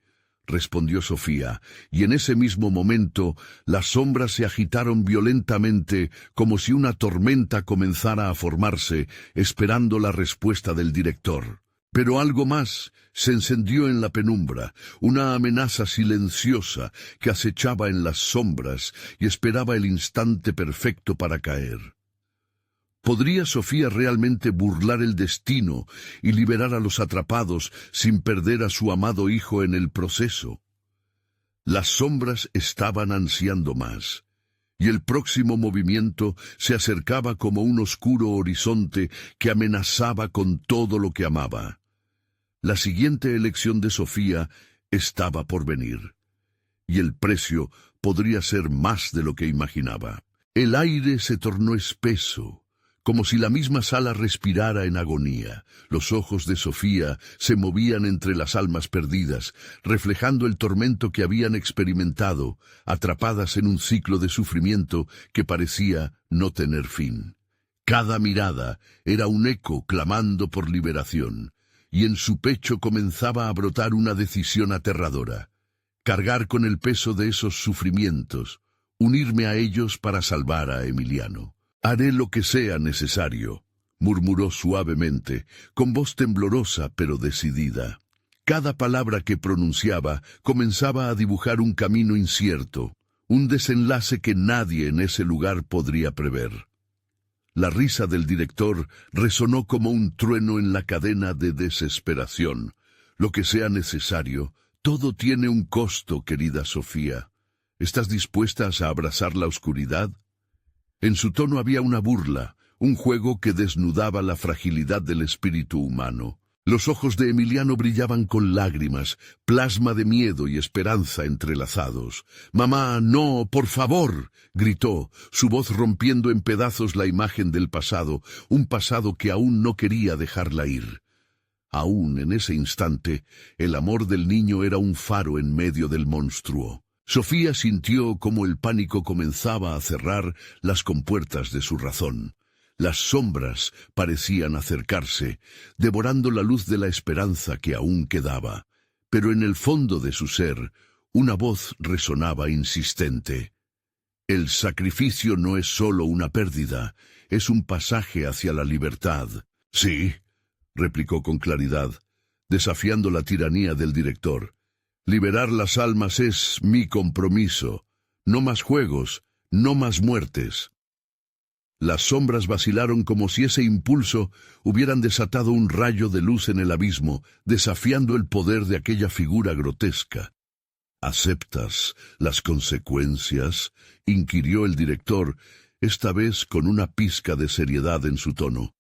S1: respondió Sofía, y en ese mismo momento las sombras se agitaron violentamente como si una tormenta comenzara a formarse, esperando la respuesta del director. Pero algo más se encendió en la penumbra, una amenaza silenciosa que acechaba en las sombras y esperaba el instante perfecto para caer. ¿Podría Sofía realmente burlar el destino y liberar a los atrapados sin perder a su amado hijo en el proceso? Las sombras estaban ansiando más, y el próximo movimiento se acercaba como un oscuro horizonte que amenazaba con todo lo que amaba. La siguiente elección de Sofía estaba por venir, y el precio podría ser más de lo que imaginaba. El aire se tornó espeso, como si la misma sala respirara en agonía. Los ojos de Sofía se movían entre las almas perdidas, reflejando el tormento que habían experimentado, atrapadas en un ciclo de sufrimiento que parecía no tener fin. Cada mirada era un eco clamando por liberación, y en su pecho comenzaba a brotar una decisión aterradora: cargar con el peso de esos sufrimientos, unirme a ellos para salvar a Emiliano. «Haré lo que sea necesario», murmuró suavemente, con voz temblorosa pero decidida. Cada palabra que pronunciaba comenzaba a dibujar un camino incierto, un desenlace que nadie en ese lugar podría prever. La risa del director resonó como un trueno en la cadena de desesperación. «Lo que sea necesario, todo tiene un costo, querida Sofía. ¿Estás dispuesta a abrazar la oscuridad?» En su tono había una burla, un juego que desnudaba la fragilidad del espíritu humano. Los ojos de Emiliano brillaban con lágrimas, plasma de miedo y esperanza entrelazados. «Mamá, no, por favor», gritó, su voz rompiendo en pedazos la imagen del pasado, un pasado que aún no quería dejarla ir. Aún en ese instante, el amor del niño era un faro en medio del monstruo. Sofía sintió cómo el pánico comenzaba a cerrar las compuertas de su razón. Las sombras parecían acercarse, devorando la luz de la esperanza que aún quedaba. Pero en el fondo de su ser, una voz resonaba insistente. «El sacrificio no es solo una pérdida, es un pasaje hacia la libertad». «Sí», replicó con claridad, desafiando la tiranía del director. «Liberar las almas es mi compromiso. No más juegos, no más muertes». Las sombras vacilaron como si ese impulso hubieran desatado un rayo de luz en el abismo, desafiando el poder de aquella figura grotesca. «¿Aceptas las consecuencias?», inquirió el director, esta vez con una pizca de seriedad en su tono.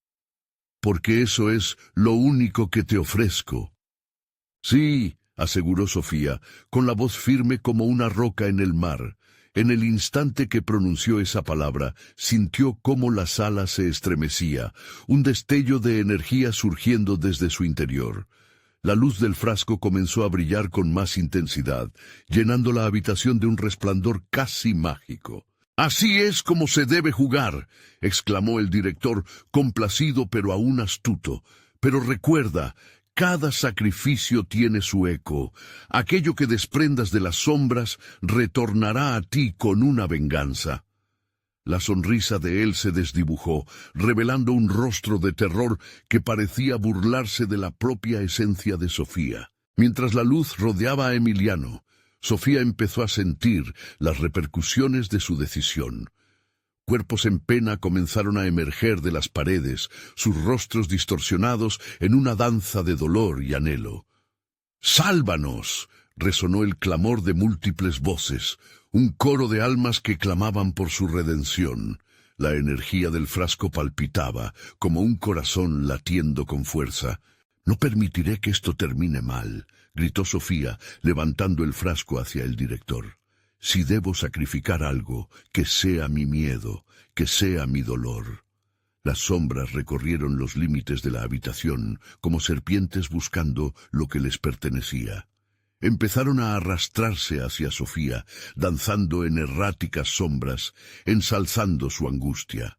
S1: «Porque eso es lo único que te ofrezco». «Sí», aseguró Sofía, con la voz firme como una roca en el mar. En el instante que pronunció esa palabra, sintió cómo la sala se estremecía, un destello de energía surgiendo desde su interior. La luz del frasco comenzó a brillar con más intensidad, llenando la habitación de un resplandor casi mágico. «Así es como se debe jugar», exclamó el director, complacido pero aún astuto. «Pero recuerda, cada sacrificio tiene su eco. Aquello que desprendas de las sombras retornará a ti con una venganza». La sonrisa de él se desdibujó, revelando un rostro de terror que parecía burlarse de la propia esencia de Sofía. Mientras la luz rodeaba a Emiliano, Sofía empezó a sentir las repercusiones de su decisión. Cuerpos en pena comenzaron a emerger de las paredes, sus rostros distorsionados en una danza de dolor y anhelo. «¡Sálvanos!», resonó el clamor de múltiples voces, un coro de almas que clamaban por su redención. La energía del frasco palpitaba, como un corazón latiendo con fuerza. «No permitiré que esto termine mal», gritó Sofía, levantando el frasco hacia el director. «Si debo sacrificar algo, que sea mi miedo, que sea mi dolor». Las sombras recorrieron los límites de la habitación, como serpientes buscando lo que les pertenecía. Empezaron a arrastrarse hacia Sofía, danzando en erráticas sombras, ensalzando su angustia.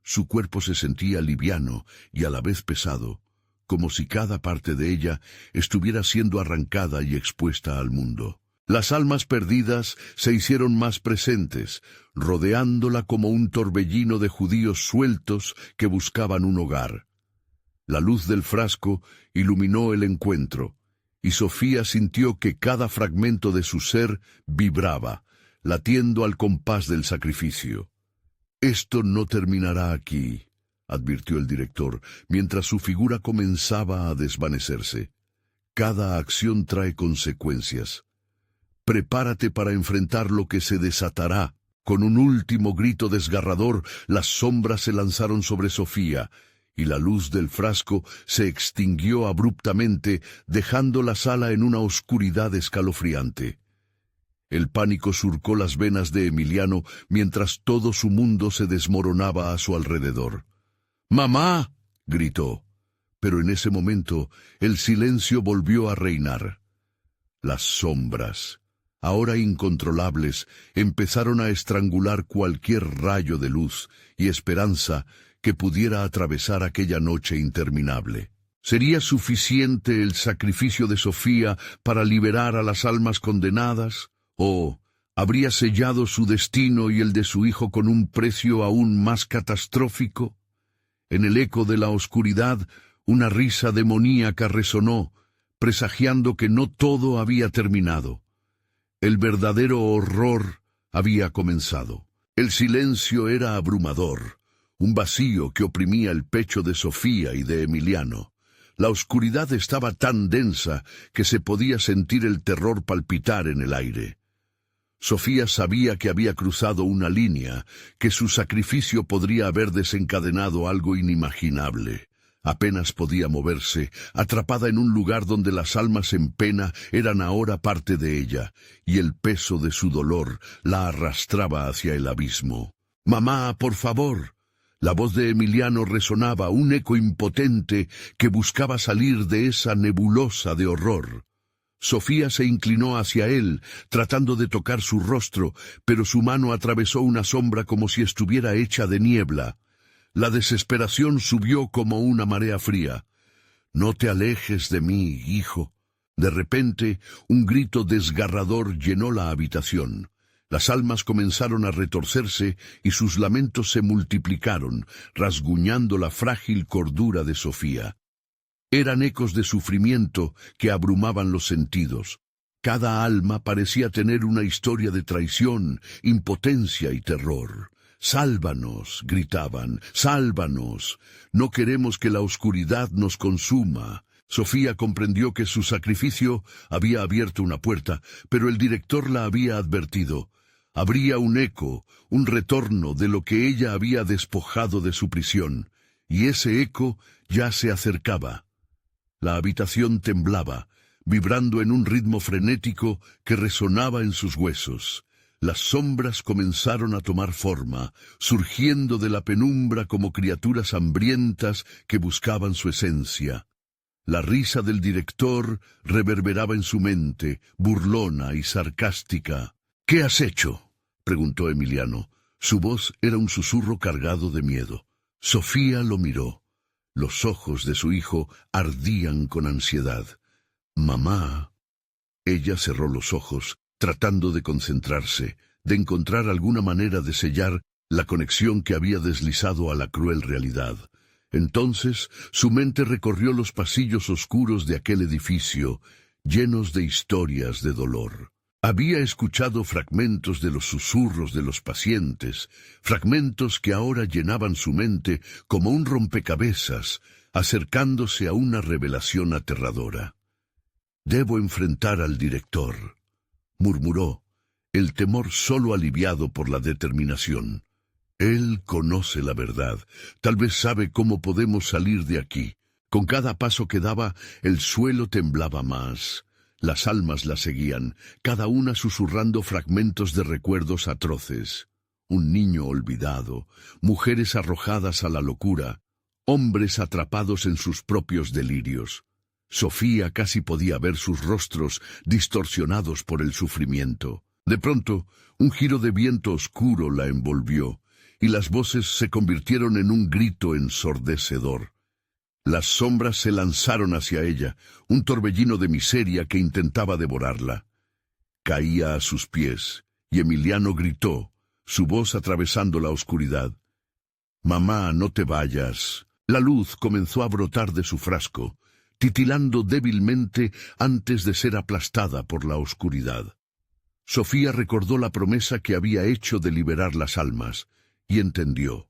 S1: Su cuerpo se sentía liviano y a la vez pesado, como si cada parte de ella estuviera siendo arrancada y expuesta al mundo. Las almas perdidas se hicieron más presentes, rodeándola como un torbellino de judíos sueltos que buscaban un hogar. La luz del frasco iluminó el encuentro, y Sofía sintió que cada fragmento de su ser vibraba, latiendo al compás del sacrificio. «Esto no terminará aquí», advirtió el director, mientras su figura comenzaba a desvanecerse. «Cada acción trae consecuencias. Prepárate para enfrentar lo que se desatará». Con un último grito desgarrador, las sombras se lanzaron sobre Sofía, y la luz del frasco se extinguió abruptamente, dejando la sala en una oscuridad escalofriante. El pánico surcó las venas de Emiliano mientras todo su mundo se desmoronaba a su alrededor. «¡Mamá!», gritó. Pero en ese momento el silencio volvió a reinar. Las sombras, ahora incontrolables, empezaron a estrangular cualquier rayo de luz y esperanza que pudiera atravesar aquella noche interminable. ¿Sería suficiente el sacrificio de Sofía para liberar a las almas condenadas? ¿O habría sellado su destino y el de su hijo con un precio aún más catastrófico? En el eco de la oscuridad, una risa demoníaca resonó, presagiando que no todo había terminado. El verdadero horror había comenzado. El silencio era abrumador, un vacío que oprimía el pecho de Sofía y de Emiliano. La oscuridad estaba tan densa que se podía sentir el terror palpitar en el aire. Sofía sabía que había cruzado una línea, que su sacrificio podría haber desencadenado algo inimaginable. Apenas podía moverse, atrapada en un lugar donde las almas en pena eran ahora parte de ella, y el peso de su dolor la arrastraba hacia el abismo. «¡Mamá, por favor!». La voz de Emiliano resonaba, un eco impotente que buscaba salir de esa nebulosa de horror. Sofía se inclinó hacia él, tratando de tocar su rostro, pero su mano atravesó una sombra como si estuviera hecha de niebla. La desesperación subió como una marea fría. «No te alejes de mí, hijo». De repente, un grito desgarrador llenó la habitación. Las almas comenzaron a retorcerse y sus lamentos se multiplicaron, rasguñando la frágil cordura de Sofía. Eran ecos de sufrimiento que abrumaban los sentidos. Cada alma parecía tener una historia de traición, impotencia y terror. «¡Sálvanos!», gritaban, «¡sálvanos! No queremos que la oscuridad nos consuma». Sofía comprendió que su sacrificio había abierto una puerta, pero el director la había advertido. Habría un eco, un retorno de lo que ella había despojado de su prisión, y ese eco ya se acercaba. La habitación temblaba, vibrando en un ritmo frenético que resonaba en sus huesos. Las sombras comenzaron a tomar forma, surgiendo de la penumbra como criaturas hambrientas que buscaban su esencia. La risa del director reverberaba en su mente, burlona y sarcástica. «¿Qué has hecho?», preguntó Emiliano. Su voz era un susurro cargado de miedo. Sofía lo miró. Los ojos de su hijo ardían con ansiedad. «Mamá». Ella cerró los ojos, tratando de concentrarse, de encontrar alguna manera de sellar la conexión que había deslizado a la cruel realidad. Entonces su mente recorrió los pasillos oscuros de aquel edificio, llenos de historias de dolor. Había escuchado fragmentos de los susurros de los pacientes, fragmentos que ahora llenaban su mente como un rompecabezas, acercándose a una revelación aterradora. «Debo enfrentar al director», murmuró, el temor solo aliviado por la determinación. «Él conoce la verdad, tal vez sabe cómo podemos salir de aquí». Con cada paso que daba, el suelo temblaba más. Las almas la seguían, cada una susurrando fragmentos de recuerdos atroces. Un niño olvidado, mujeres arrojadas a la locura, hombres atrapados en sus propios delirios. Sofía casi podía ver sus rostros distorsionados por el sufrimiento. De pronto, un giro de viento oscuro la envolvió, y las voces se convirtieron en un grito ensordecedor. Las sombras se lanzaron hacia ella, un torbellino de miseria que intentaba devorarla. Caía a sus pies, y Emiliano gritó, su voz atravesando la oscuridad. «Mamá, no te vayas». La luz comenzó a brotar de su frasco, titilando débilmente antes de ser aplastada por la oscuridad. Sofía recordó la promesa que había hecho de liberar las almas, y entendió.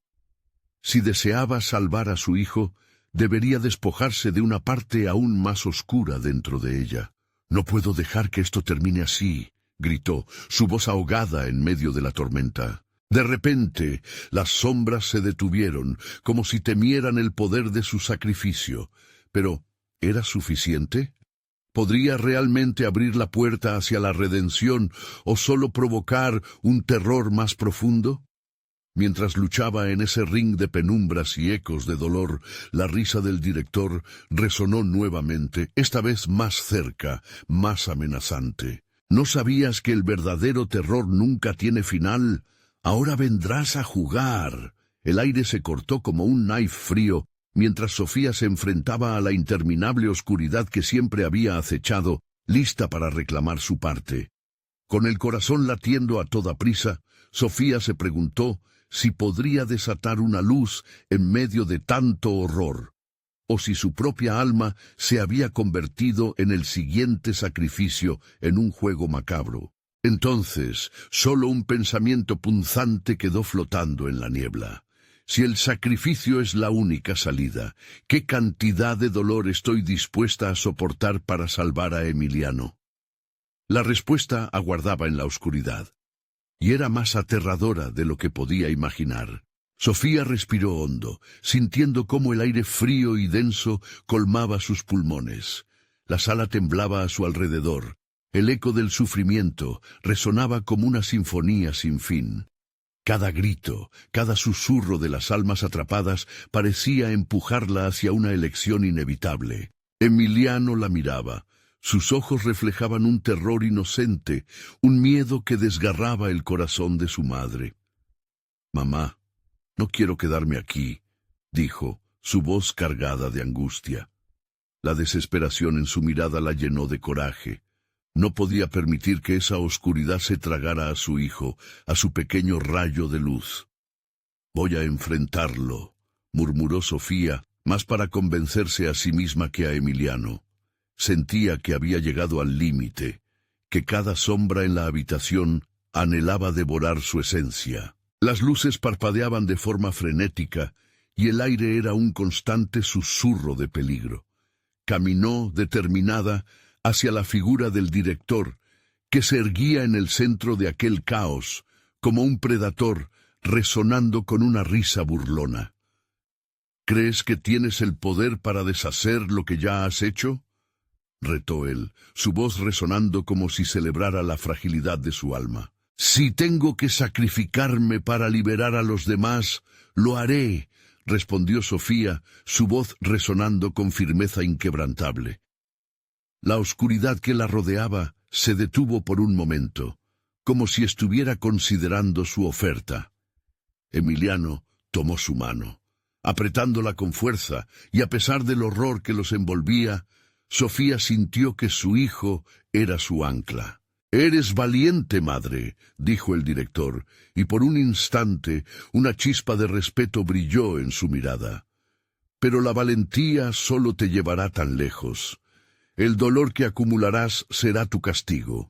S1: Si deseaba salvar a su hijo, debería despojarse de una parte aún más oscura dentro de ella. «No puedo dejar que esto termine así», gritó, su voz ahogada en medio de la tormenta. De repente, las sombras se detuvieron, como si temieran el poder de su sacrificio. Pero, ¿era suficiente? ¿Podría realmente abrir la puerta hacia la redención o solo provocar un terror más profundo? Mientras luchaba en ese ring de penumbras y ecos de dolor, la risa del director resonó nuevamente, esta vez más cerca, más amenazante. ¿No sabías que el verdadero terror nunca tiene final? Ahora vendrás a jugar. El aire se cortó como un knife frío, mientras Sofía se enfrentaba a la interminable oscuridad que siempre había acechado, lista para reclamar su parte. Con el corazón latiendo a toda prisa, Sofía se preguntó si podría desatar una luz en medio de tanto horror, o si su propia alma se había convertido en el siguiente sacrificio en un juego macabro. Entonces, solo un pensamiento punzante quedó flotando en la niebla. Si el sacrificio es la única salida, ¿qué cantidad de dolor estoy dispuesta a soportar para salvar a Emiliano? La respuesta aguardaba en la oscuridad, y era más aterradora de lo que podía imaginar. Sofía respiró hondo, sintiendo cómo el aire frío y denso colmaba sus pulmones. La sala temblaba a su alrededor. El eco del sufrimiento resonaba como una sinfonía sin fin. Cada grito, cada susurro de las almas atrapadas parecía empujarla hacia una elección inevitable. Emiliano la miraba. Sus ojos reflejaban un terror inocente, un miedo que desgarraba el corazón de su madre. «Mamá, no quiero quedarme aquí», dijo, su voz cargada de angustia. La desesperación en su mirada la llenó de coraje. No podía permitir que esa oscuridad se tragara a su hijo, a su pequeño rayo de luz. «Voy a enfrentarlo», murmuró Sofía, más para convencerse a sí misma que a Emiliano. Sentía que había llegado al límite, que cada sombra en la habitación anhelaba devorar su esencia. Las luces parpadeaban de forma frenética y el aire era un constante susurro de peligro. Caminó, determinada, hacia la figura del director, que se erguía en el centro de aquel caos, como un predador, resonando con una risa burlona. «¿Crees que tienes el poder para deshacer lo que ya has hecho?», retó él, su voz resonando como si celebrara la fragilidad de su alma. «Si tengo que sacrificarme para liberar a los demás, lo haré», respondió Sofía, su voz resonando con firmeza inquebrantable. La oscuridad que la rodeaba se detuvo por un momento, como si estuviera considerando su oferta. Emiliano tomó su mano, apretándola con fuerza, y a pesar del horror que los envolvía, Sofía sintió que su hijo era su ancla. «Eres valiente, madre», dijo el director, y por un instante una chispa de respeto brilló en su mirada. «Pero la valentía solo te llevará tan lejos. El dolor que acumularás será tu castigo.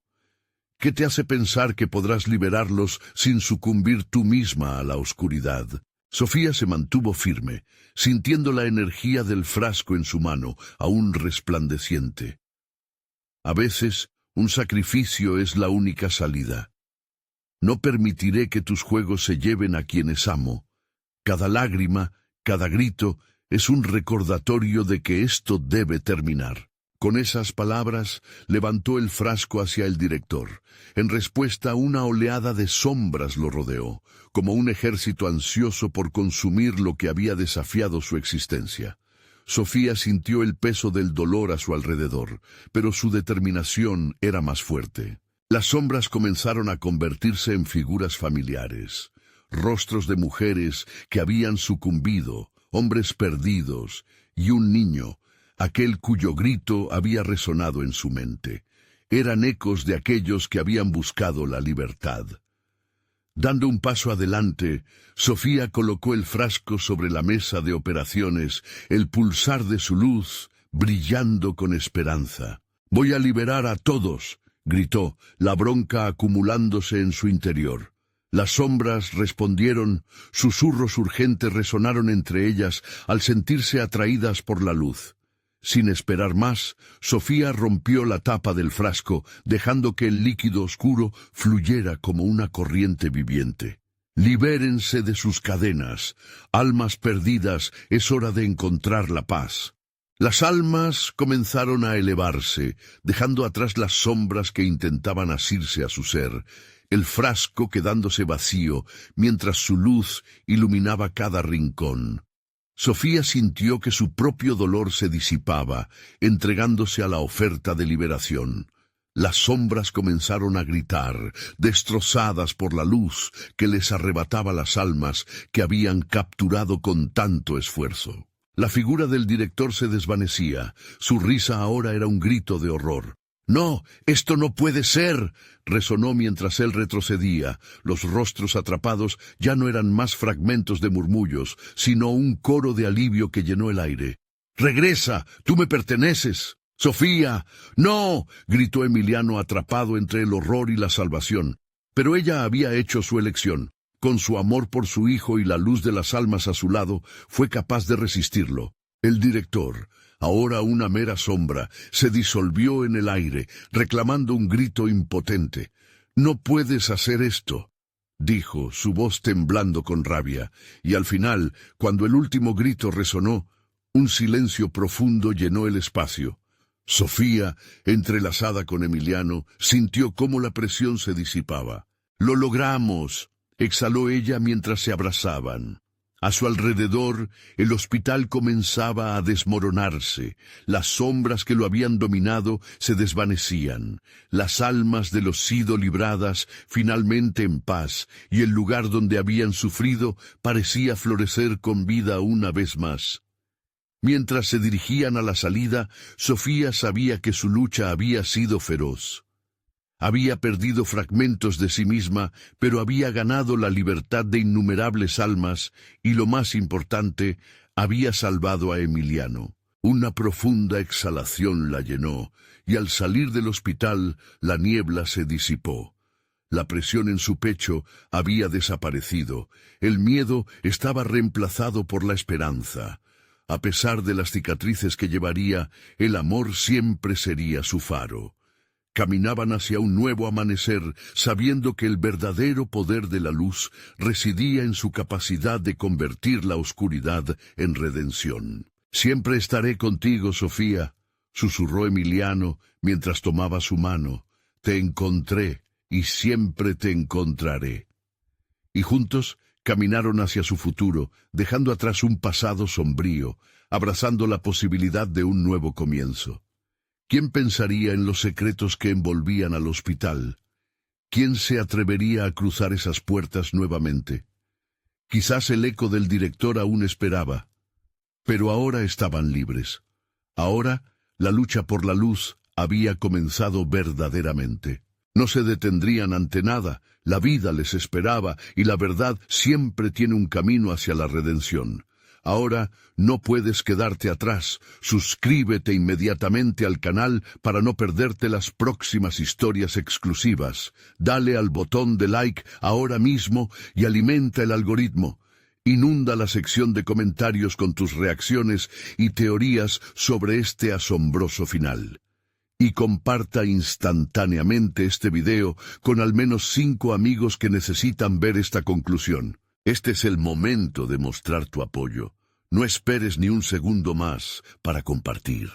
S1: ¿Qué te hace pensar que podrás liberarlos sin sucumbir tú misma a la oscuridad?» Sofía se mantuvo firme, sintiendo la energía del frasco en su mano, aún resplandeciente. «A veces, un sacrificio es la única salida. No permitiré que tus juegos se lleven a quienes amo. Cada lágrima, cada grito, es un recordatorio de que esto debe terminar». Con esas palabras, levantó el frasco hacia el director. En respuesta, una oleada de sombras lo rodeó, como un ejército ansioso por consumir lo que había desafiado su existencia. Sofía sintió el peso del dolor a su alrededor, pero su determinación era más fuerte. Las sombras comenzaron a convertirse en figuras familiares, rostros de mujeres que habían sucumbido, hombres perdidos, y un niño, aquel cuyo grito había resonado en su mente. Eran ecos de aquellos que habían buscado la libertad. Dando un paso adelante, Sofía colocó el frasco sobre la mesa de operaciones, el pulsar de su luz brillando con esperanza. «Voy a liberar a todos», gritó, la bronca acumulándose en su interior. Las sombras respondieron, susurros urgentes resonaron entre ellas al sentirse atraídas por la luz. Sin esperar más, Sofía rompió la tapa del frasco, dejando que el líquido oscuro fluyera como una corriente viviente. «Libérense de sus cadenas. Almas perdidas, es hora de encontrar la paz». Las almas comenzaron a elevarse, dejando atrás las sombras que intentaban asirse a su ser, el frasco quedándose vacío, mientras su luz iluminaba cada rincón. Sofía sintió que su propio dolor se disipaba, entregándose a la oferta de liberación. Las sombras comenzaron a gritar, destrozadas por la luz que les arrebataba las almas que habían capturado con tanto esfuerzo. La figura del director se desvanecía, su risa ahora era un grito de horror. «¡No! ¡Esto no puede ser!», resonó mientras él retrocedía. Los rostros atrapados ya no eran más fragmentos de murmullos, sino un coro de alivio que llenó el aire. «¡Regresa! ¡Tú me perteneces!» «¡Sofía! ¡No!», gritó Emiliano atrapado entre el horror y la salvación. Pero ella había hecho su elección. Con su amor por su hijo y la luz de las almas a su lado, fue capaz de resistirlo. El director, ahora una mera sombra, se disolvió en el aire, reclamando un grito impotente. «No puedes hacer esto», dijo, su voz temblando con rabia, y al final, cuando el último grito resonó, un silencio profundo llenó el espacio. Sofía, entrelazada con Emiliano, sintió cómo la presión se disipaba. «¡Lo logramos!», exhaló ella mientras se abrazaban. A su alrededor, el hospital comenzaba a desmoronarse. Las sombras que lo habían dominado se desvanecían. Las almas de los sido libradas, finalmente en paz, y el lugar donde habían sufrido parecía florecer con vida una vez más. Mientras se dirigían a la salida, Sofía sabía que su lucha había sido feroz. Había perdido fragmentos de sí misma, pero había ganado la libertad de innumerables almas y, lo más importante, había salvado a Emiliano. Una profunda exhalación la llenó, y al salir del hospital la niebla se disipó. La presión en su pecho había desaparecido, el miedo estaba reemplazado por la esperanza. A pesar de las cicatrices que llevaría, el amor siempre sería su faro. Caminaban hacia un nuevo amanecer, sabiendo que el verdadero poder de la luz residía en su capacidad de convertir la oscuridad en redención. «Siempre estaré contigo, Sofía», susurró Emiliano mientras tomaba su mano. «Te encontré y siempre te encontraré». Y juntos caminaron hacia su futuro, dejando atrás un pasado sombrío, abrazando la posibilidad de un nuevo comienzo. ¿Quién pensaría en los secretos que envolvían al hospital? ¿Quién se atrevería a cruzar esas puertas nuevamente? Quizás el eco del director aún esperaba. Pero ahora estaban libres. Ahora, la lucha por la luz había comenzado verdaderamente. No se detendrían ante nada, la vida les esperaba y la verdad siempre tiene un camino hacia la redención. Ahora no puedes quedarte atrás. Suscríbete inmediatamente al canal para no perderte las próximas historias exclusivas. Dale al botón de like ahora mismo y alimenta el algoritmo. Inunda la sección de comentarios con tus reacciones y teorías sobre este asombroso final. Y comparta instantáneamente este video con al menos 5 amigos que necesitan ver esta conclusión. Este es el momento de mostrar tu apoyo. No esperes ni un segundo más para compartir.